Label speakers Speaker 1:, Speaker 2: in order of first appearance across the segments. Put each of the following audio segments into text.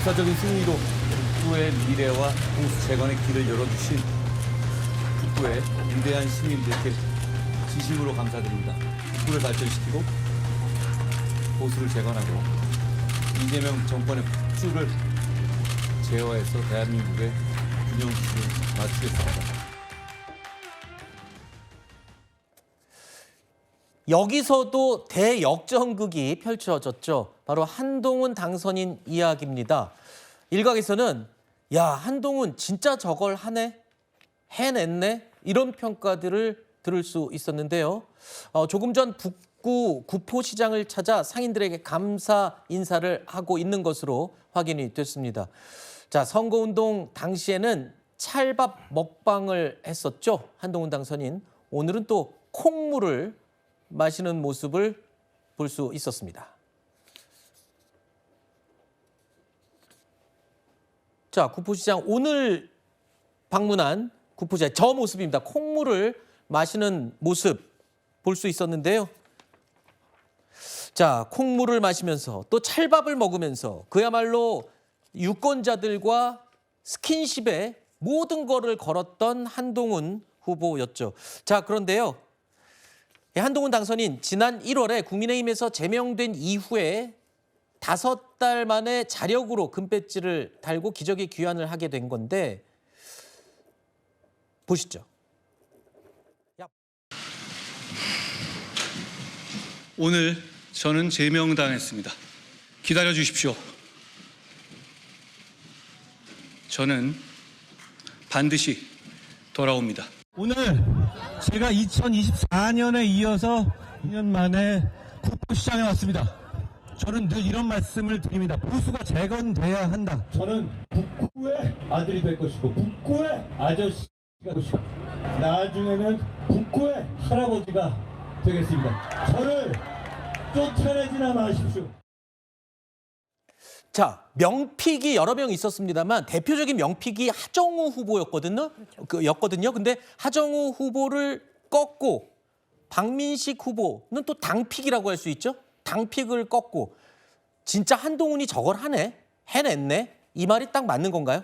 Speaker 1: 역사적인 승리로 북부의 미래와 보수 재건의 길을 열어주신 북부의 위대한 시민들께 진심으로 감사드립니다. 북부를 발전시키고 보수를 재건하고 이재명 정권의 폭주를 제어해서 대한민국의 균형수를 맞추겠습니다.
Speaker 2: 여기서도 대역전극이 펼쳐졌죠. 바로 한동훈 당선인 이야기입니다. 일각에서는 야, 한동훈 진짜 저걸 하네? 해냈네? 이런 평가들을 들을 수 있었는데요. 조금 전 북구 구포시장을 찾아 상인들에게 감사 인사를 하고 있는 것으로 확인이 됐습니다. 자, 선거운동 당시에는 찰밥 먹방을 했었죠. 한동훈 당선인. 오늘은 또 콩물을 마시는 모습을 볼 수 있었습니다. 자, 구포시장 오늘 방문한 구포시장 저 모습입니다. 콩물을 마시는 모습 볼 수 있었는데요. 자, 콩물을 마시면서 또 찰밥을 먹으면서 그야말로 유권자들과 스킨십에 모든 거를 걸었던 한동훈 후보였죠. 자, 그런데요. 한동훈 당선인 지난 1월에 국민의힘에서 제명된 이후에 5달 만에 자력으로 금배지를 달고 기적의 귀환을 하게 된 건데 보시죠.
Speaker 3: 오늘 저는 제명당했습니다. 기다려 주십시오. 저는 반드시 돌아옵니다.
Speaker 4: 오늘 제가 2024년에 이어서 2년 만에 구포시장에 왔습니다. 저는 늘 이런 말씀을 드립니다. 보수가 재건돼야 한다.
Speaker 5: 저는 북구의 아들이 될 것이고 북구의 아저씨가 될 것이고 나중에는 북구의 할아버지가 되겠습니다. 저를 쫓아내지나 마십시오.
Speaker 2: 자, 명픽이 여러 명 있었습니다만 대표적인 명픽이 하정우 후보였거든요. 근데 하정우 후보를 꺾고 박민식 후보는 또 당픽이라고 할 수 있죠. 당픽을 꺾고 진짜 한동훈이 저걸 하네, 해냈네. 이 말이 딱 맞는 건가요?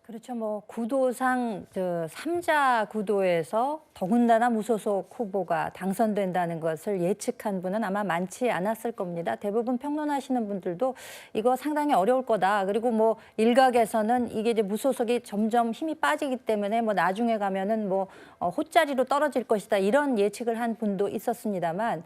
Speaker 6: 그렇죠. 뭐 구도상 삼자 구도에서 더군다나 무소속 후보가 당선된다는 것을 예측한 분은 아마 많지 않았을 겁니다. 대부분 평론하시는 분들도 이거 상당히 어려울 거다. 그리고 뭐 일각에서는 이게 이제 무소속이 점점 힘이 빠지기 때문에 뭐 나중에 가면은 뭐 호짜리로 떨어질 것이다. 이런 예측을 한 분도 있었습니다만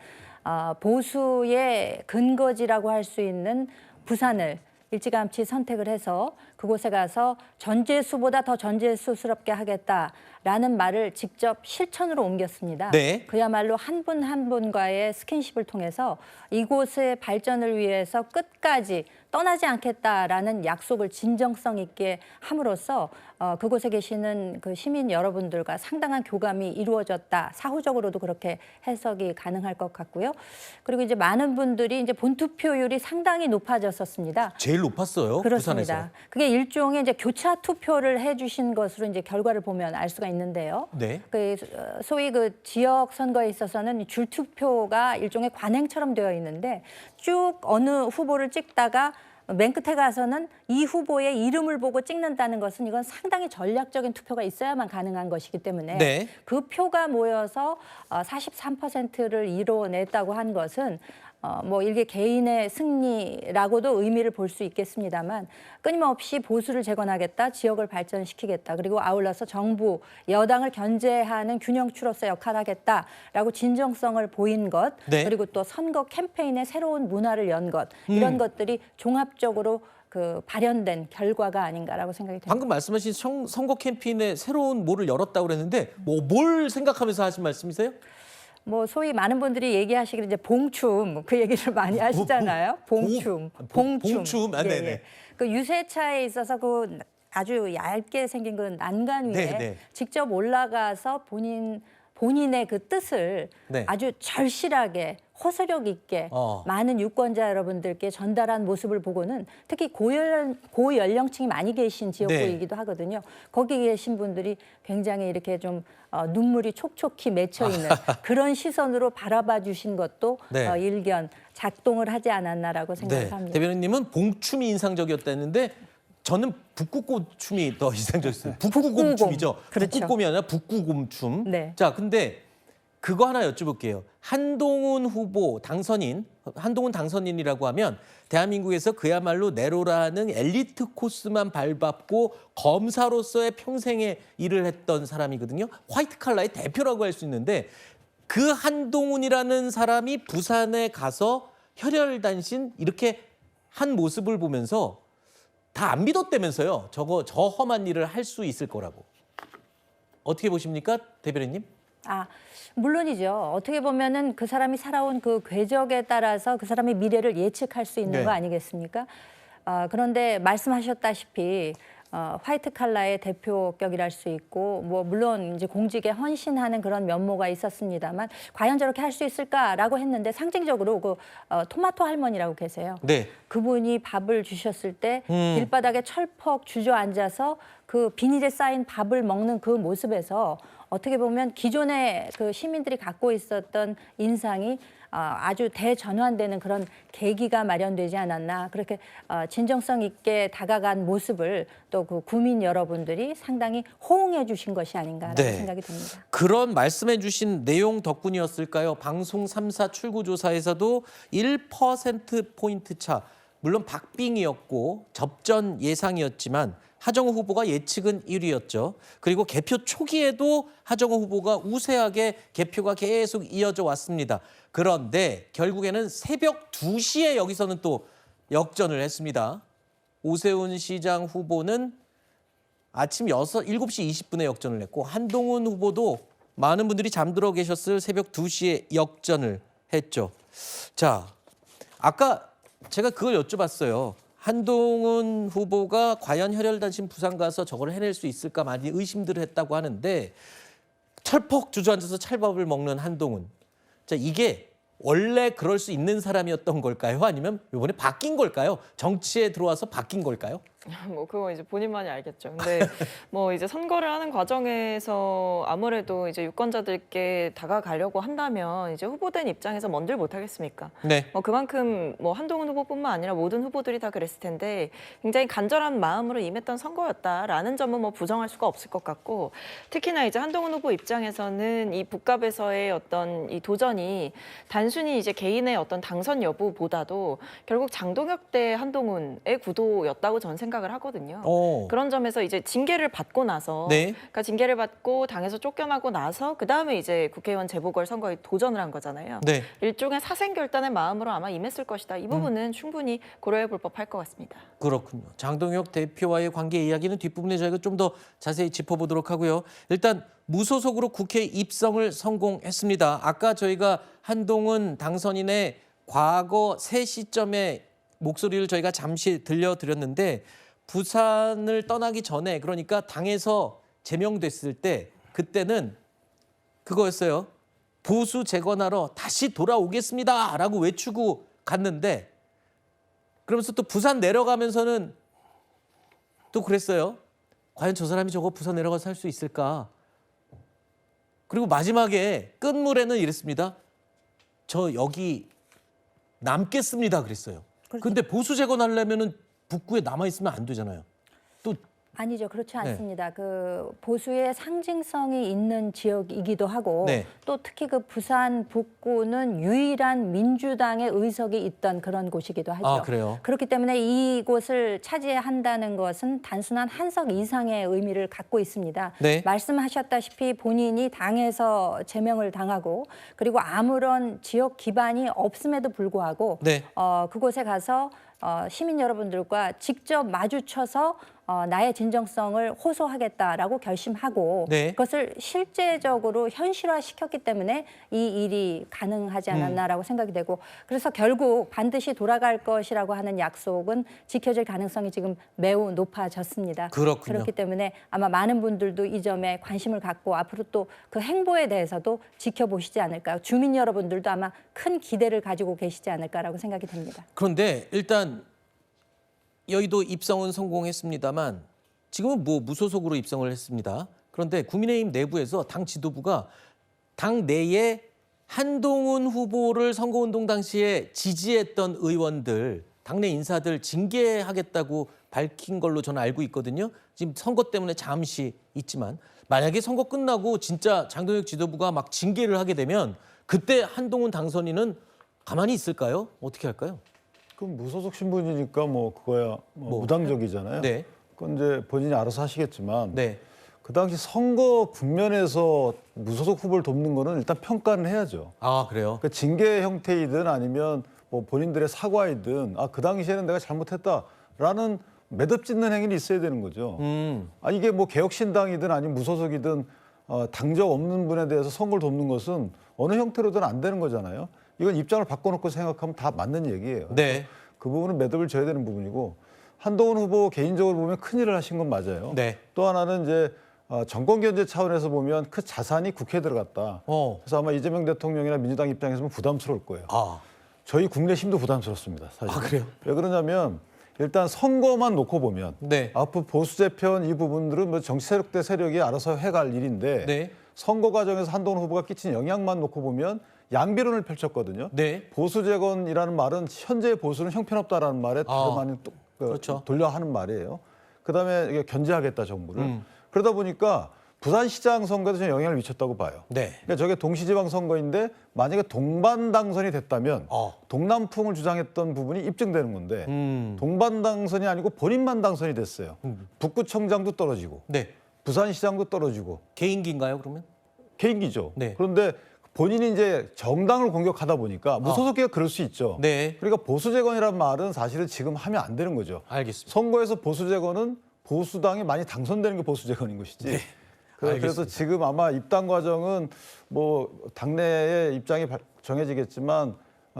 Speaker 6: 보수의 근거지라고 할 수 있는 부산을 일찌감치 선택을 해서 그곳에 가서 전재수보다 더 전재수스럽게 하겠다라는 말을 직접 실천으로 옮겼습니다.
Speaker 2: 네.
Speaker 6: 그야말로 한 분 한 분과의 스킨십을 통해서 이곳의 발전을 위해서 끝까지 떠나지 않겠다라는 약속을 진정성 있게 함으로써 그곳에 계시는 그 시민 여러분들과 상당한 교감이 이루어졌다. 사후적으로도 그렇게 해석이 가능할 것 같고요. 그리고 이제 많은 분들이 이제 본투표율이 상당히 높아졌었습니다.
Speaker 2: 제일 높았어요.
Speaker 6: 그렇습니다.
Speaker 2: 부산에서.
Speaker 6: 그게 일종의 이제 교차 투표를 해주신 것으로 이제 결과를 보면 알 수가 있는데요.
Speaker 2: 네.
Speaker 6: 그 소위 그 지역 선거에 있어서는 줄 투표가 일종의 관행처럼 되어 있는데 쭉 어느 후보를 찍다가 맨 끝에 가서는 이 후보의 이름을 보고 찍는다는 것은 이건 상당히 전략적인 투표가 있어야만 가능한 것이기 때문에
Speaker 2: 네.
Speaker 6: 그 표가 모여서 43%를 이뤄냈다고 한 것은 뭐 이게 개인의 승리라고도 의미를 볼 수 있겠습니다만 끊임없이 보수를 재건하겠다, 지역을 발전시키겠다, 그리고 아울러서 정부, 여당을 견제하는 균형추로서 역할하겠다라고 진정성을 보인 것,
Speaker 2: 네.
Speaker 6: 그리고 또 선거 캠페인의 새로운 문화를 연 것, 이런 것들이 종합적으로 그 발현된 결과가 아닌가라고 생각이 됩니다.
Speaker 2: 방금 말씀하신 선거 캠페인에 새로운 몰을 열었다고 그랬는데 뭘 생각하면서 하신 말씀이세요?
Speaker 6: 뭐 소위 많은 분들이 얘기하시기를 이제 봉춤 그 얘기를 많이 하시잖아요. 봉춤.
Speaker 2: 봉춤. 아, 네네.
Speaker 6: 그 유세차에 있어서 그 아주 얇게 생긴 그 난간 위에
Speaker 2: 네네.
Speaker 6: 직접 올라가서 본인의 그 뜻을
Speaker 2: 네.
Speaker 6: 아주 절실하게 호소력 있게
Speaker 2: 어.
Speaker 6: 많은 유권자 여러분들께 전달한 모습을 보고는 특히 고연령층이 많이 계신 지역구이기도 하거든요. 거기 계신 분들이 굉장히 이렇게 좀 눈물이 촉촉히 맺혀 있는 그런 시선으로 바라봐 주신 것도
Speaker 2: 네.
Speaker 6: 일견 작동을 하지 않았나라고
Speaker 2: 네.
Speaker 6: 생각합니다.
Speaker 2: 대변인님은 봉춤이 인상적이었다는데 저는 북구곰춤이 더 인상적이었어요. 북구곰춤이죠.
Speaker 6: 그렇죠.
Speaker 2: 북구곰이 아니라 북구곰춤.
Speaker 6: 네.
Speaker 2: 자, 근데 그거 하나 여쭤볼게요. 한동훈 후보 당선인, 한동훈 당선인이라고 하면 대한민국에서 그야말로 네로라는 엘리트 코스만 밟았고 검사로서의 평생의 일을 했던 사람이거든요. 화이트 칼라의 대표라고 할 수 있는데 그 한동훈이라는 사람이 부산에 가서 혈혈단신 이렇게 한 모습을 보면서 다 안 믿었다면서요. 저 험한 일을 할 수 있을 거라고. 어떻게 보십니까, 대변인님?
Speaker 6: 물론이죠. 어떻게 보면은 그 사람이 살아온 그 궤적에 따라서 그 사람의 미래를 예측할 수 있는
Speaker 2: 네.
Speaker 6: 거 아니겠습니까? 그런데 말씀하셨다시피 화이트 칼라의 대표격이랄 수 있고 뭐 물론 이제 공직에 헌신하는 그런 면모가 있었습니다만 과연 저렇게 할 수 있을까라고 했는데 상징적으로 그 토마토 할머니라고 계세요.
Speaker 2: 네.
Speaker 6: 그분이 밥을 주셨을 때 길바닥에 철퍽 주저앉아서 그 비닐에 쌓인 밥을 먹는 그 모습에서 어떻게 보면 기존의 그 시민들이 갖고 있었던 인상이 아주 대전환되는 그런 계기가 마련되지 않았나. 그렇게 진정성 있게 다가간 모습을 또 그 구민 여러분들이 상당히 호응해 주신 것이 아닌가라는
Speaker 2: 네.
Speaker 6: 생각이 듭니다.
Speaker 2: 그런 말씀해 주신 내용 덕분이었을까요? 방송 3사 출구조사에서도 1%포인트 차, 물론 박빙이었고 접전 예상이었지만 하정우 후보가 예측은 1위였죠. 그리고 개표 초기에도 하정우 후보가 우세하게 개표가 계속 이어져 왔습니다. 그런데 결국에는 새벽 2시에 여기서는 또 역전을 했습니다. 오세훈 시장 후보는 아침 7시 20분에 역전을 했고 한동훈 후보도 많은 분들이 잠들어 계셨을 새벽 2시에 역전을 했죠. 자, 아까 제가 그걸 여쭤봤어요. 한동훈 후보가 과연 혈혈단신 부산 가서 저걸 해낼 수 있을까 많이 의심들을 했다고 하는데 철퍽 주저앉아서 찰밥을 먹는 한동훈. 자, 이게 원래 그럴 수 있는 사람이었던 걸까요? 아니면 이번에 바뀐 걸까요? 정치에 들어와서 바뀐 걸까요?
Speaker 7: 뭐 그거 이제 본인만이 알겠죠. 근데 뭐 이제 선거를 하는 과정에서 아무래도 이제 유권자들께 다가가려고 한다면 이제 후보된 입장에서 뭔들 못 하겠습니까?
Speaker 2: 네.
Speaker 7: 뭐 그만큼 뭐 한동훈 후보뿐만 아니라 모든 후보들이 다 그랬을 텐데 굉장히 간절한 마음으로 임했던 선거였다라는 점은 뭐 부정할 수가 없을 것 같고 특히나 이제 한동훈 후보 입장에서는 이 북갑에서의 어떤 이 도전이 단순히 이제 개인의 어떤 당선 여부보다도 결국 장동혁 대 한동훈의 구도였다고 저는 생각을 하거든요. 그런 점에서 이제 징계를 받고 나서,
Speaker 2: 네.
Speaker 7: 그러니까 징계를 받고 당에서 쫓겨나고 나서 그 다음에 이제 국회의원 재보궐 선거에 도전을 한 거잖아요.
Speaker 2: 네.
Speaker 7: 일종의 사생결단의 마음으로 아마 임했을 것이다. 이 부분은 충분히 고려해볼 법할 것 같습니다.
Speaker 2: 그렇군요. 장동혁 대표와의 관계 이야기는 뒷부분에 저희가 좀 더 자세히 짚어보도록 하고요. 일단 무소속으로 국회 입성을 성공했습니다. 아까 저희가 한동훈 당선인의 과거 세 시점의 목소리를 저희가 잠시 들려드렸는데 부산을 떠나기 전에 그러니까 당에서 제명됐을 때 그때는 그거였어요. 보수 재건하러 다시 돌아오겠습니다라고 외치고 갔는데 그러면서 또 부산 내려가면서는 또 그랬어요. 과연 저 사람이 저거 부산 내려가서 할 수 있을까? 그리고 마지막에 끝물에는 이랬습니다. 저 여기 남겠습니다 그랬어요. 근데 보수 재건하려면은 북구에 남아 있으면 안 되잖아요. 또
Speaker 6: 아니죠. 그렇지 않습니다. 그 보수의 상징성이 있는 지역이기도 하고
Speaker 2: 네.
Speaker 6: 또 특히 그 부산 북구는 유일한 민주당의 의석이 있던 그런 곳이기도 하죠.
Speaker 2: 아, 그래요?
Speaker 6: 그렇기 때문에 이곳을 차지한다는 것은 단순한 한석 이상의 의미를 갖고 있습니다.
Speaker 2: 네.
Speaker 6: 말씀하셨다시피 본인이 당에서 제명을 당하고 그리고 아무런 지역 기반이 없음에도 불구하고
Speaker 2: 네.
Speaker 6: 그곳에 가서 시민 여러분들과 직접 마주쳐서 나의 진정성을 호소하겠다라고 결심하고
Speaker 2: 네.
Speaker 6: 그것을 실제적으로 현실화시켰기 때문에 이 일이 가능하지 않았나라고 생각이 되고 그래서 결국 반드시 돌아갈 것이라고 하는 약속은 지켜질 가능성이 지금 매우 높아졌습니다.
Speaker 2: 그렇군요.
Speaker 6: 그렇기 때문에 아마 많은 분들도 이 점에 관심을 갖고 앞으로 또 그 행보에 대해서도 지켜보시지 않을까. 주민 여러분들도 아마 큰 기대를 가지고 계시지 않을까라고 생각이 됩니다.
Speaker 2: 그런데 일단 여의도 입성은 성공했습니다만 지금은 뭐 무소속으로 입성을 했습니다. 그런데 국민의힘 내부에서 당 지도부가 당 내에 한동훈 후보를 선거운동 당시에 지지했던 의원들, 당내 인사들 징계하겠다고 밝힌 걸로 저는 알고 있거든요. 지금 선거 때문에 잠시 있지만 만약에 선거 끝나고 진짜 장동혁 지도부가 막 징계를 하게 되면 그때 한동훈 당선인은 가만히 있을까요? 어떻게 할까요?
Speaker 8: 그럼 무소속 신분이니까 뭐 그거야 무당적이잖아요.
Speaker 2: 네.
Speaker 8: 그건 이제 본인이 알아서 하시겠지만
Speaker 2: 네.
Speaker 8: 그 당시 선거 국면에서 무소속 후보를 돕는 거는 일단 평가는 해야죠.
Speaker 2: 아, 그래요?
Speaker 8: 그러니까 징계 형태이든 아니면 뭐 본인들의 사과이든 그 당시에는 내가 잘못했다라는 매듭 짓는 행위는 있어야 되는 거죠. 이게 뭐 개혁신당이든 아니면 무소속이든 당적 없는 분에 대해서 선거를 돕는 것은 어느 형태로든 안 되는 거잖아요. 이건 입장을 바꿔놓고 생각하면 다 맞는 얘기예요.
Speaker 2: 네.
Speaker 8: 그 부분은 매듭을 져야 되는 부분이고 한동훈 후보 개인적으로 보면 큰일을 하신 건 맞아요.
Speaker 2: 네.
Speaker 8: 또 하나는 이제 정권 견제 차원에서 보면 그 자산이 국회에 들어갔다. 그래서 아마 이재명 대통령이나 민주당 입장에서는 부담스러울 거예요. 저희 국민의힘도 부담스럽습니다. 사실.
Speaker 2: 그래요?
Speaker 8: 왜 그러냐면 일단 선거만 놓고 보면
Speaker 2: 네.
Speaker 8: 앞으로 보수 재편 이 부분들은 뭐 정치 세력 대 세력이 알아서 해갈 일인데
Speaker 2: 네.
Speaker 8: 선거 과정에서 한동훈 후보가 끼친 영향만 놓고 보면 양비론을 펼쳤거든요.
Speaker 2: 네.
Speaker 8: 보수 재건이라는 말은 현재 보수는 형편없다라는 말에 다름 아닌
Speaker 2: 그렇죠.
Speaker 8: 돌려 하는 말이에요. 그다음에 이게 견제하겠다 정부를. 그러다 보니까 부산시장 선거에도 좀 영향을 미쳤다고 봐요.
Speaker 2: 네.
Speaker 8: 그러니까 저게 동시지방 선거인데 만약에 동반 당선이 됐다면 동남풍을 주장했던 부분이 입증되는 건데 동반 당선이 아니고 본인만 당선이 됐어요. 북구청장도 떨어지고
Speaker 2: 네.
Speaker 8: 부산시장도 떨어지고
Speaker 2: 개인기인가요, 그러면?
Speaker 8: 개인기죠.
Speaker 2: 네.
Speaker 8: 그런데 본인이 이제 정당을 공격하다 보니까 무소속이가 그럴 수 있죠.
Speaker 2: 네.
Speaker 8: 그러니까 보수 재건이라는 말은 사실은 지금 하면 안 되는 거죠.
Speaker 2: 알겠습니다.
Speaker 8: 선거에서 보수 재건은 보수당이 많이 당선되는 게 보수 재건인 것이지.
Speaker 2: 네.
Speaker 8: 그래서 지금 아마 입당 과정은 뭐 당내의 입장이 정해지겠지만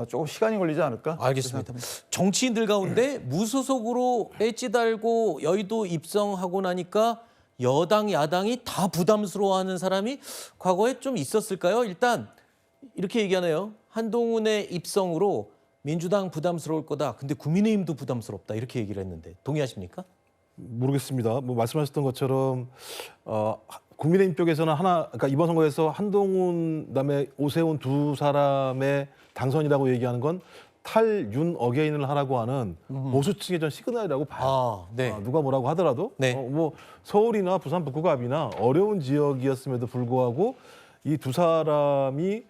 Speaker 8: 조금 시간이 걸리지 않을까?
Speaker 2: 알겠습니다. 정치인들 가운데 무소속으로 배지 달고 여의도 입성하고 나니까 여당, 야당이 다 부담스러워하는 사람이 과거에 좀 있었을까요? 일단 이렇게 얘기하네요. 한동훈의 입성으로 민주당 부담스러울 거다. 근데 국민의힘도 부담스럽다. 이렇게 얘기를 했는데 동의하십니까?
Speaker 9: 모르겠습니다. 뭐 말씀하셨던 것처럼 국민의힘 쪽에서는 그러니까 이번 선거에서 한동훈 그다음에 오세훈 두 사람의 당선이라고 얘기하는 건 탈윤 어게인을 하라고 하는 보수층의 전 시그널이라고 봐요.
Speaker 2: 네.
Speaker 9: 누가 뭐라고 하더라도
Speaker 2: 네.
Speaker 9: 뭐 서울이나 부산 북구갑이나 어려운 지역이었음에도 불구하고 이 두 사람이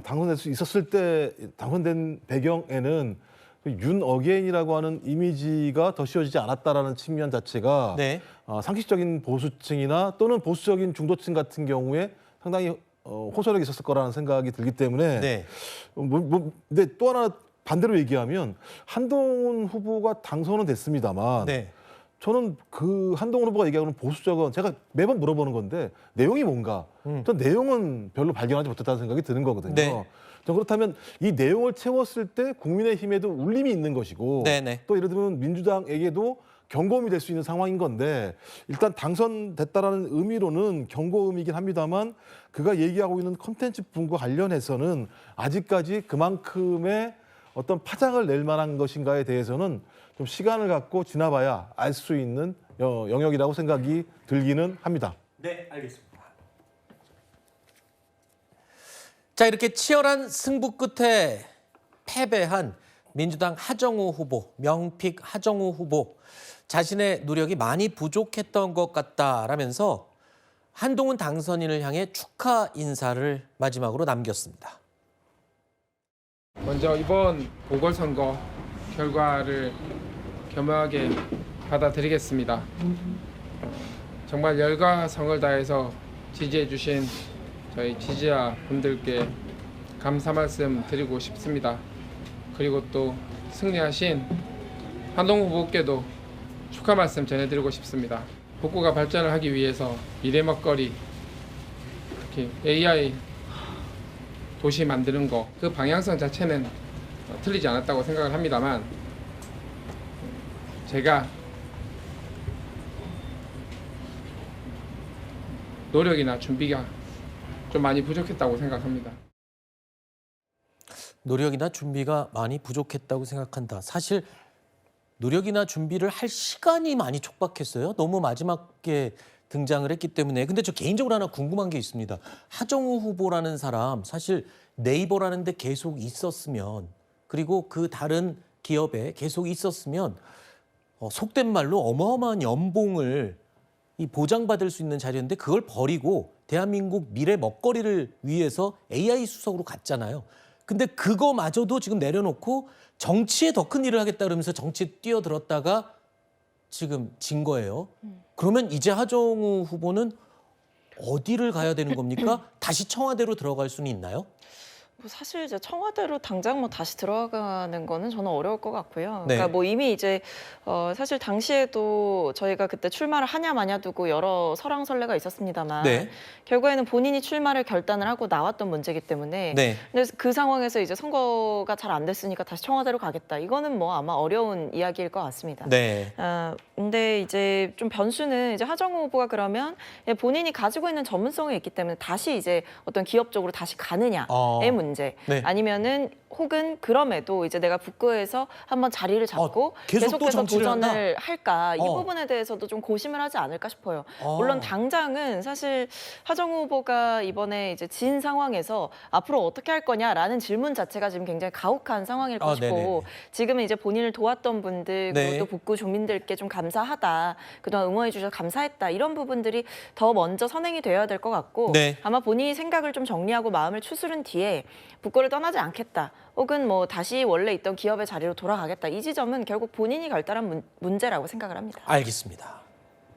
Speaker 9: 당선될 수 있었을 때 당선된 배경에는 윤 어게인이라고 하는 이미지가 더 씌워지지 않았다라는 측면 자체가
Speaker 2: 네.
Speaker 9: 상식적인 보수층이나 또는 보수적인 중도층 같은 경우에 상당히 호소력이 있었을 거라는 생각이 들기 때문에
Speaker 2: 네.
Speaker 9: 근데 또 하나 반대로 얘기하면 한동훈 후보가 당선은 됐습니다만
Speaker 2: 네.
Speaker 9: 저는 그 한동훈 후보가 얘기하는 보수적은 제가 매번 물어보는 건데 내용이 뭔가 전 내용은 별로 발견하지 못했다는 생각이 드는 거거든요.
Speaker 2: 네.
Speaker 9: 그렇다면 이 내용을 채웠을 때 국민의힘에도 울림이 있는 것이고
Speaker 2: 네네.
Speaker 9: 또 예를 들면 민주당에게도 경고음이 될 수 있는 상황인 건데 일단 당선됐다라는 의미로는 경고음이긴 합니다만 그가 얘기하고 있는 컨텐츠 부분과 관련해서는 아직까지 그만큼의 어떤 파장을 낼 만한 것인가에 대해서는 좀 시간을 갖고 지나봐야 알 수 있는 영역이라고 생각이 들기는 합니다.
Speaker 2: 네, 알겠습니다. 자, 이렇게 치열한 승부 끝에 패배한 민주당 하정우 후보, 명픽 하정우 후보, 자신의 노력이 많이 부족했던 것 같다라면서 한동훈 당선인을 향해 축하 인사를 마지막으로 남겼습니다.
Speaker 10: 먼저 이번 보궐선거 결과를 겸허하게 받아들이겠습니다. 정말 열과 성을 다해서 지지해 주신 저희 지지자 분들께 감사 말씀 드리고 싶습니다. 그리고 또 승리하신 한동훈 후보께도 축하 말씀 전해드리고 싶습니다. 북구가 발전을 하기 위해서 미래 먹거리, 특히 AI 도시 만드는 거, 그 방향성 자체는 틀리지 않았다고 생각을 합니다만 제가 노력이나 준비가 좀 많이 부족했다고 생각합니다.
Speaker 2: 노력이나 준비가 많이 부족했다고 생각한다. 사실 노력이나 준비를 할 시간이 많이 촉박했어요. 너무 마지막에 등장을 했기 때문에. 근데 저 개인적으로 하나 궁금한 게 있습니다. 하정우 후보라는 사람 사실 네이버라는 데 계속 있었으면, 그리고 그 다른 기업에 계속 있었으면 속된 말로 어마어마한 연봉을 보장받을 수 있는 자리였는데 그걸 버리고 대한민국 미래 먹거리를 위해서 AI 수석으로 갔잖아요. 근데 그거마저도 지금 내려놓고 정치에 더 큰 일을 하겠다 그러면서 정치에 뛰어들었다가 지금 진 거예요. 그러면 이제 하정우 후보는 어디를 가야 되는 겁니까? 다시 청와대로 들어갈 수는 있나요?
Speaker 7: 뭐 사실 이제 청와대로 당장 뭐 다시 들어가는 거는 저는 어려울 것 같고요.
Speaker 2: 네.
Speaker 7: 그러니까 뭐 이미 이제 사실 당시에도 저희가 그때 출마를 하냐 마냐 두고 여러 설왕설래가 있었습니다만
Speaker 2: 네.
Speaker 7: 결국에는 본인이 출마를 결단을 하고 나왔던 문제이기 때문에
Speaker 2: 네.
Speaker 7: 근데 그 상황에서 이제 선거가 잘 안 됐으니까 다시 청와대로 가겠다. 이거는 뭐 아마 어려운 이야기일 것 같습니다.
Speaker 2: 네.
Speaker 7: 근데 이제 좀 변수는 이제 하정우 후보가 그러면 본인이 가지고 있는 전문성이 있기 때문에 다시 이제 어떤 기업 쪽으로 다시 가느냐의 문제.
Speaker 2: 네.
Speaker 7: 아니면은 혹은 그럼에도 이제 내가 북구에서 한번 자리를 잡고
Speaker 2: 계속 또
Speaker 7: 계속해서
Speaker 2: 정치를
Speaker 7: 도전을 할까 이
Speaker 2: 어.
Speaker 7: 부분에 대해서도 좀 고심을 하지 않을까 싶어요. 물론 당장은 사실 하정우 후보가 이번에 이제 진 상황에서 앞으로 어떻게 할 거냐라는 질문 자체가 지금 굉장히 가혹한 상황일 것이고
Speaker 2: 네네네.
Speaker 7: 지금은 이제 본인을 도왔던 분들 그리고
Speaker 2: 네.
Speaker 7: 또 북구 주민들께 좀 감사하다. 그동안 응원해 주셔서 감사했다. 이런 부분들이 더 먼저 선행이 되어야 될 것 같고
Speaker 2: 네.
Speaker 7: 아마 본인이 생각을 좀 정리하고 마음을 추스른 뒤에 북구를 떠나지 않겠다. 혹은 뭐 다시 원래 있던 기업의 자리로 돌아가겠다. 이 지점은 결국 본인이 결단한 문제라고 생각을 합니다.
Speaker 2: 알겠습니다.